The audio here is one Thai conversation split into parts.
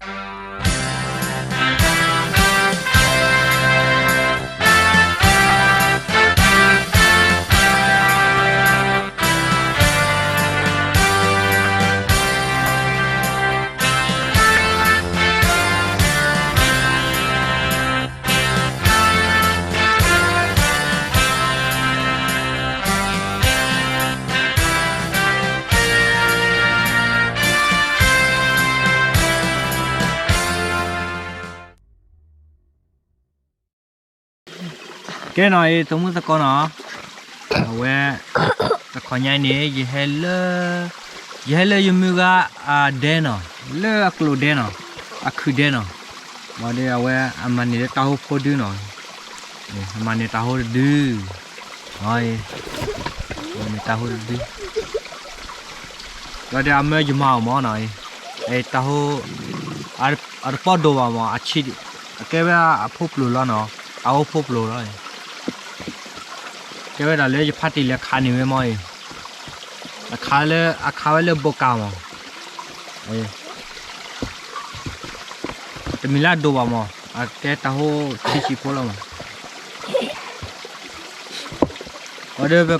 cái này tôi muốn sao con nó về cái con nhảy này gì hết lơ dùng cái đen nó lơ cái đen nó khử đen nó mà đây là về mà này tao phô đưa nó mà này tao đưa rồi này tao đưa rồi đây mới dùng màu này tao ở pot đồ mà chỉ cái về phô lúa nó tao phô lúa rồi cái về là lấy phát đi là khá nhiều mấy khá lấy bốc cao mà cái mình là đồ vào mà cái tao chỉ phô lắm ở đây về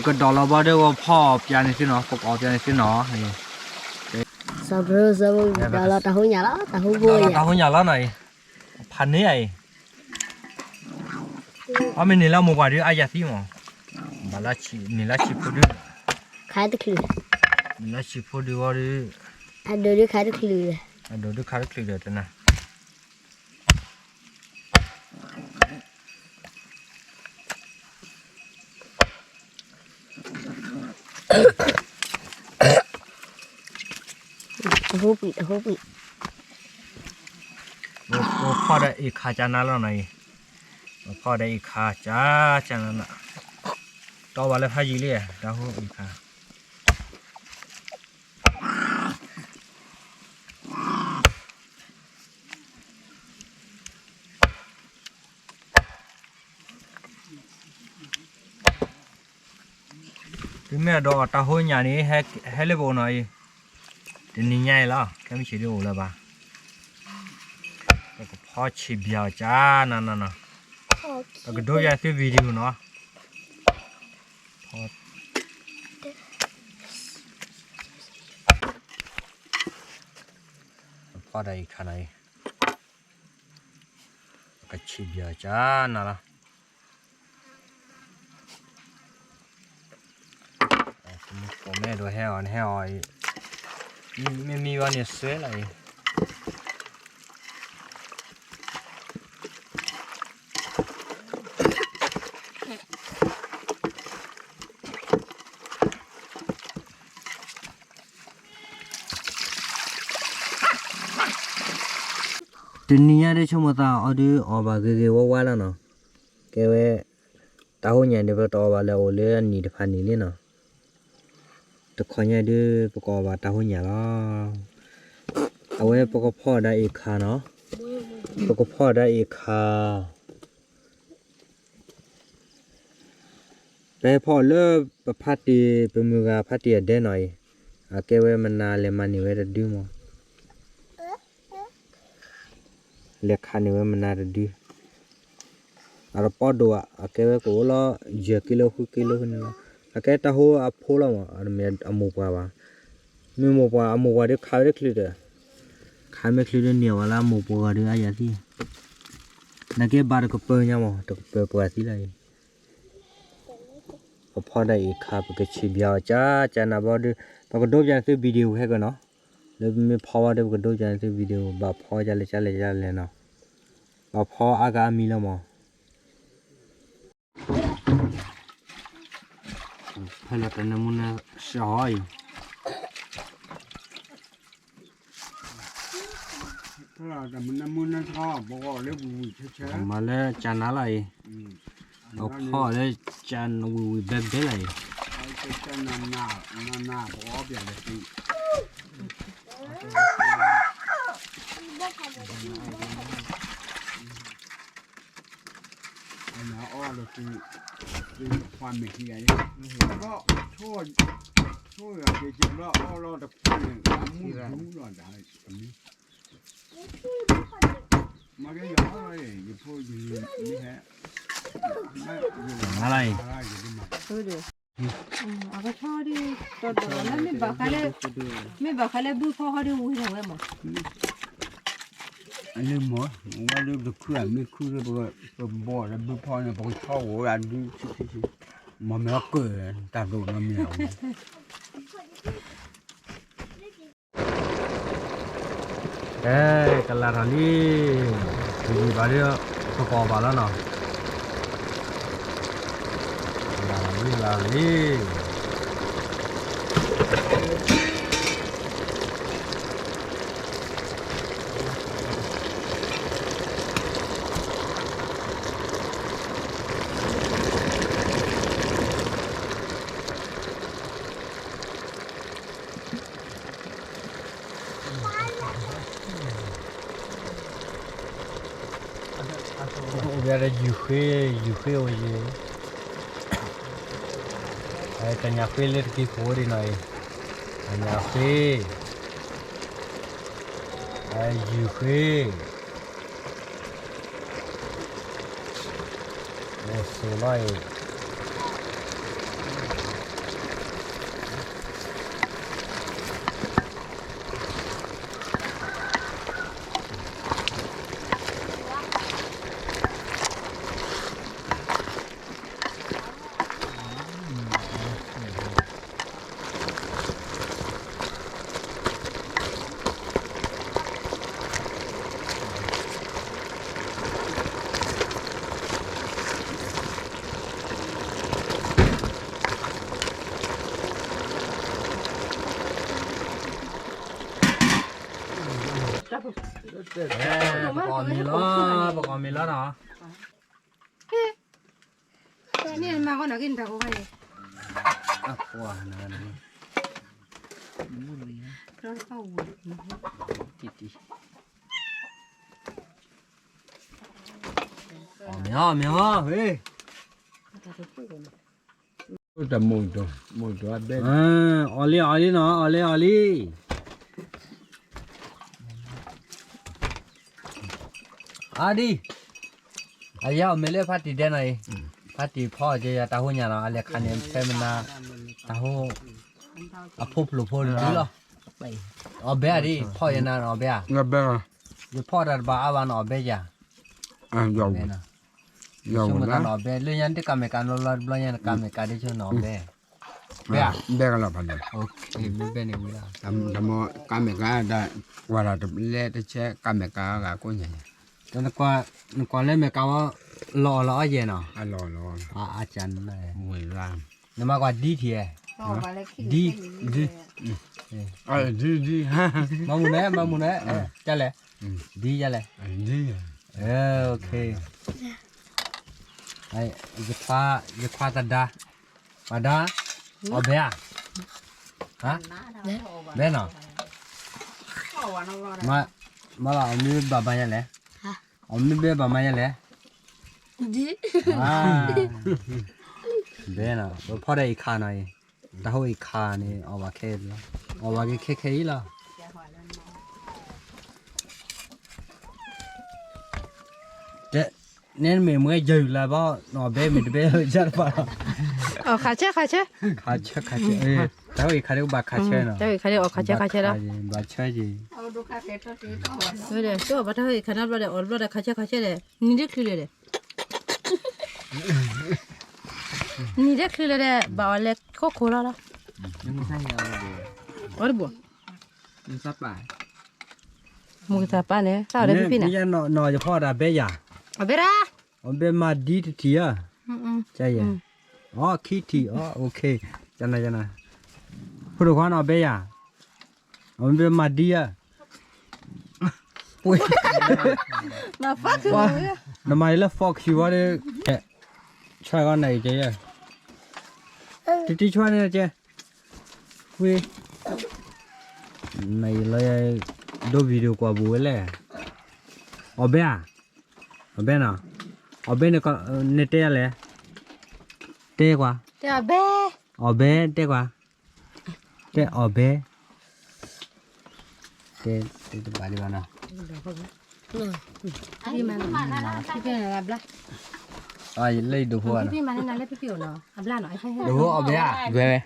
cái đỏ là bao đây có phò bia này xí nó phục ở bia này xí nó sao đỏ là tao nhà đó tao nhà đó nàyพันนี้ไอ้mình nila một quả đi ai giả gì mà nila chỉ phụ được khai được lừa nila chỉ phụ được vào đi anh đưa đi khai được lừa đồ được khai được lừa thế nào húp bịพ่อได้อีกขาจานนั้นแล้วไงพ่อได้อีกขาจานนั้นต่อวันละพายีเลยดาวอีกขาถึงแม้ดอกตาหัวหยานี้ให้เล็บหน่อยทีนี้ใหญ่แล้วแค่ไม่ใช่เรื่องแล้วป่ะแล้วก็พ่อชิบยาวจ้านั่นแล้วก็ดูอย่างที่วิดีโอเนาะพ่อได้ขนาดไหนแล้วก็ชิบยาวจ้านั่นละผมแม่ดูแห้วไม่มีวันนี้สวยเลยทีนี้ได้ชมตาเอาดูออกมาเกี่ยวว่าแล้วเนาะเกี่ยวตาหัวใหญ่เดี๋ยวต่อมาแล้วเรื่องนี้เดี๋ยวพันนี้เลยเนาะตะคอยใหญ่ดูประกอบว่าตาหัวใหญ่แล้วเอาไว้ประกอบพ่อได้อีกขาเนาะประกอบพ่อได้อีกขาแต่พอเลิกประพัดดีเป็นมือกาพัดดีได้หน่อยเกี่ยวมันนาเลยมันนี่ไว้จะดูมั้งเล็กขันนี่ไว้มันน่าจะดีปอดดูเก็บไว้กูละ10 กิโลนี่ละแกตาหัวพูดแล้วมั้งมีมูปะมูปะเดี๋ยวขายได้คลีเดอร์ขายไม่คลีเดอร์เนี่ยว่าละมูปะเดี๋ยวอะไรสินักเก็บบาร์ก็เปิดเนี่ยมั้งตัวเปิดสิเลยพอได้อีกครับก็ชิบยาวจ้านะบอดูปกติดูอย่างที่วิดีโอให้กันเนาะแล้วมีพอว่าเดี๋ยวก็ดูอย่างที่วิดีโอแบบพอจะเลยเนาะแบบพออากาศมีแล้วมั้งให้เราเป็นน้ำมันสอยถ้าเราแต่มันน้ำมันชอบบอกว่าเรียกวุ้ยเฉยมาแล้วจานอะไรเอาพ่อแล้วจานวุ้ยแบบเท่าไหร่จานนาบอกว่าเปลี่ยนเลยสิแล้วอ้อเราคือความเหม็นใหญ่ก็โทษ说呀，这就老老的朋友，俺们有了的，嘛个样了，一破就你看，อะไร ဟုတ်တယ် 아가 차리 떠더라 매 바칼에 부포하리 우리는 왜 뭐? anh em mới qua được cửa mới cửa rồi bỏ ra bữa phò này bỏ thau ăn đi mà mẹ cười tao đồ nó mèo เอ้ยกันละทางนี้ดีบาเรียก็พอบาแล้วเนาะลาลีเวลาอยู่เฟ่โอ้ยไอ้ตัญญาเฟ่เล็กที่โคดีหน่อยตัญญาเฟ่ไอ้อยู่เฟ่โอ้สวย ประกอบมีแล้วเนาะ นี่มาก็นักกินตะกูไป อ่ะว้านั่นนี่ เราเข้า ติอ๋อมีเฮ้ย แต่molto a bene ออลี่เนาะออลี่อ่ะดิอายาเมเลพัดติเดนไอพัดติพ่อจะตาหูญาเนาะอะไรคันเนี่ยเฟมนาตาหูอะพบลูพอดีเหรอไปอ๋อเบียดิพ่อยันนาอ๋อเบีย nga bene อยู่พ่อดัดบ้าอวันอ๋อเบีย giàu เบียนะ giàu สมมติ đó อ๋อเบียเรื่องยันที่กำเนิดการลดบลังยันกำเนิดการที่ชื่ออ๋อเบีย bè bè là phảiโอเคไม่เป็นไรละ tầm camera đã qua là tập lẽ để che camera là có nhỉ ตอนก่อนเล่นเมกาวรอเย็นเนาะ lo อาจารย์เลย mùi ra นี่มากกว่าดีที ดี đi ha มามุนเน่จะเลยดีจะเลย đi โอเคไอ้จะคว้าตัดดาปัดดาเอาเบียฮะเบียเนาะมาละเอามีบาบายังเลยเอามีเบียบามายังเลย ဒီ เบียเนาะพอได้อีกขาหน่อยแต่เขาอีกขานี่เอาว่าแค่ละเอาว่าแค่ละเจ๊เนี่ยมีมือยืดแล้วบ่หนอเบ้มีเบ้จัดป่ะ 가채 ขาเชื่อแต่ว่าอีกขาเดียวบาขาเชื่อเนาะ 저기 가래 가채라 บาเชื่อจี 그래 또 바타 가나블레 얼블레 가채래 니데 클레레 니데 클레레 바알레 코코라라 ยังไม่ใช่ยาวเลย 얼보 ยังซับป่ะ 뭐다 빠네 사래 비피나 นี่ยังหนอจะพ่อดาเบ้ยา 아베라 มันเป็นมาดีทีอ่ะ ใช่ยังอ๋อคิดทีอ๋อโอเคจันนะพูดถึงความเอาเบียมันเป็นมาดีอ่ะปุ้ย 나 파크 ว่าทำไมล่ะฟอกคิวว่าเนี่ยช่วยกันไหนเจ๊ที่ช่วยเนี่ยเจ๊ปุ้ยในเลยดูวิดีโอกว่าบุ้ยเลยเอาเบียเนาะเอาเบียเนี่ยก็เนเต้เลยเต้กว่า 야베 อ๋อเบ้เต้กว่า cái ở bé cái bà đi vào nào Pi mana? Pi mana abla? ai lấy đồ hoa Pi mana na le pi no. Abla no. đồ hoa ở bé à về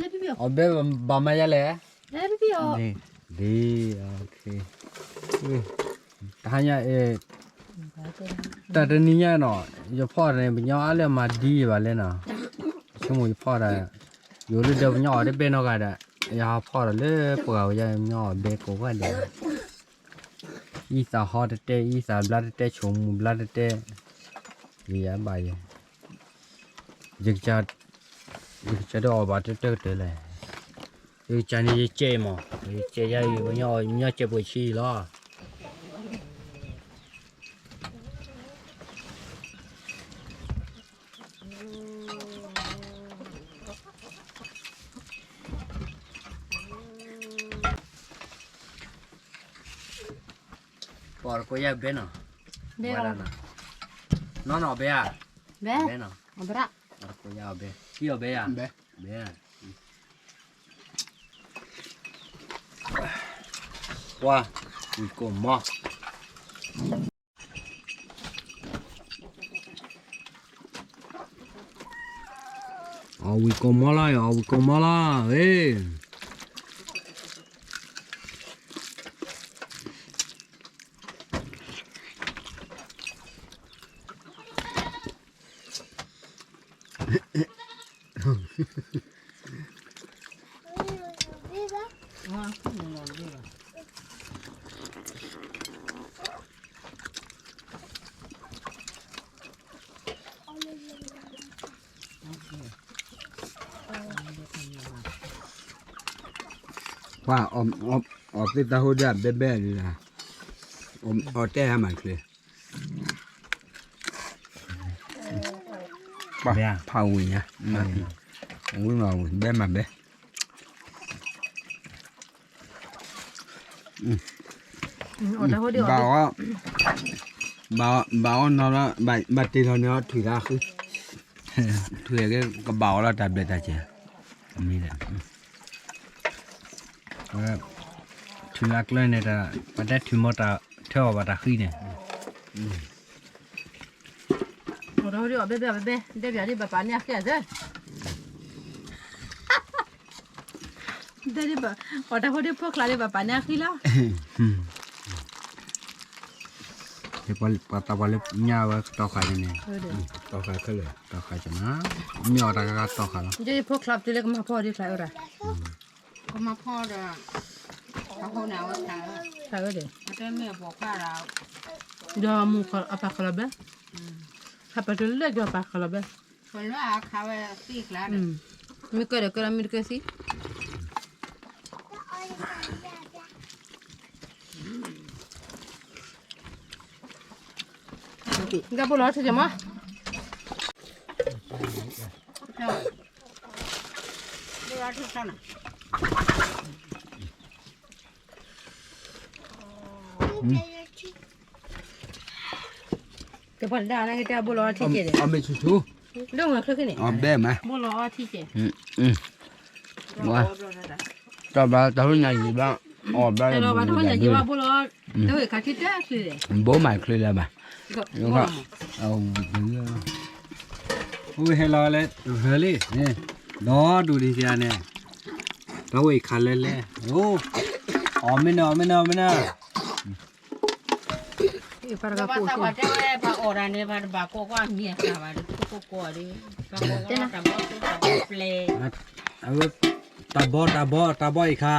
Le pi. ở bé bà mày ra lẽ Le pi. đi ok ta nhà ta đến nhà nó giờพ่อnày bây giờ alle mà đi vào lên nào chúng mìnhพ่อnàyอยู่เลยเดี๋ยวnhỏได้เป็นอะไรได้ยาพ่อเลยปวดยังnhỏเบโก้ก็ได้อีสาฮอตเตอีสาบลัดเตชมบลัดเตยี่ยบายยึกจัดดอกบาดเตเลยยึกจันนี่เจมอ่ะเจยังอยู่nhỏเจ็บปวดชี้ล้อปอดก็ยังเบนอ่ะเบนน้องเบอ่ะ Be. เบนอ่ะ Abra. ก็ยังเบที่เบอ่ะเบว้าอีกคนมาเอาวิกมาละเอาวิกมาละเอ้ยว่าออกติดตาหูดับเบ๊ะเลยนะออกแต่ให้มันเลยป่ะเผาอย่างเงี้ยวิ่งเราเบ๊ะมาเบ๊ะบ่าวนอนแล้วบัดตีเท่านี้ถือได้คือถือก็กระเป๋าแล้วจับเด็ดจัดเจ้ามีเลยถือลักเลยเนี่ยแต่ประเด็นถือมอตาเท่าบัตรขึ้นเนี่ย Ora ora bebe devi arrivare papà ne a chiesa. Devi ba ora ora può clare papà ne a chila. เดี๋ยวพอตาบอลเนี่ยว่าต่อขายเนี่ยต่อขายก็เลยต่อขายจะนะมีอะไรก็ต่อขายแล้ว Devi può clap tu le come può di clare ora. ก็มาพ่อเด้อเขาหนาวตาย Clare de. แต่แม่บอกว่าเรา Do mu apa clabe? Apa tu le do apa clabe? คนว่าเขาตีกแล้ว Mi quero che la mi che sì. Gapo lo c'è ma. เจ้าเวลาที่เท่าน่ะ Che poi da che te bolo ti chiede. เอาไปชู Dove ma che ne? เอาแบ่มา Bolo ti chiede. ว่าต่อมาต่อไปไหนบ้างอ๋อบ้าง Allora, ma tu non gli va bolo. Dove che ti chiede? บ่หมายคลีแล้วบ่ยังก็เอาโอ้ยให้รอเลยเฮ้ยนี่รอดูดิเสียเนี่ยแล้วอีกคันเลยโอ้อ๋อไม่เนาะE para แต่ capo. ว่าแต่ว่าจะไปออราเนี่ยบาโกก็เมียค่ะว่าโกดิบาโกก็ทำว่าเปล เอาตาบออีกค่ะ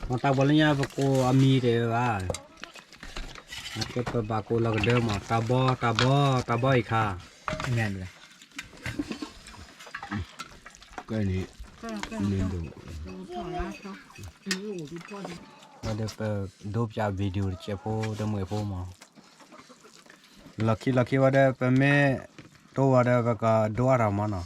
มาตาบอลเนี่ยโกอามีเด้อว่าก็ไปบาโกลักเดิมอ่ะตาบออีกค่ะแม่นเลยก็นี่นี่ดูมาเดี๋ยวไปดูจากวิดีโอเจ็บโพดมวยโพมาลักกี้ว่าเดี๋ยวไปแม่ตัวว่าเดี๋ยวก็ดูอะไรมาเนาะ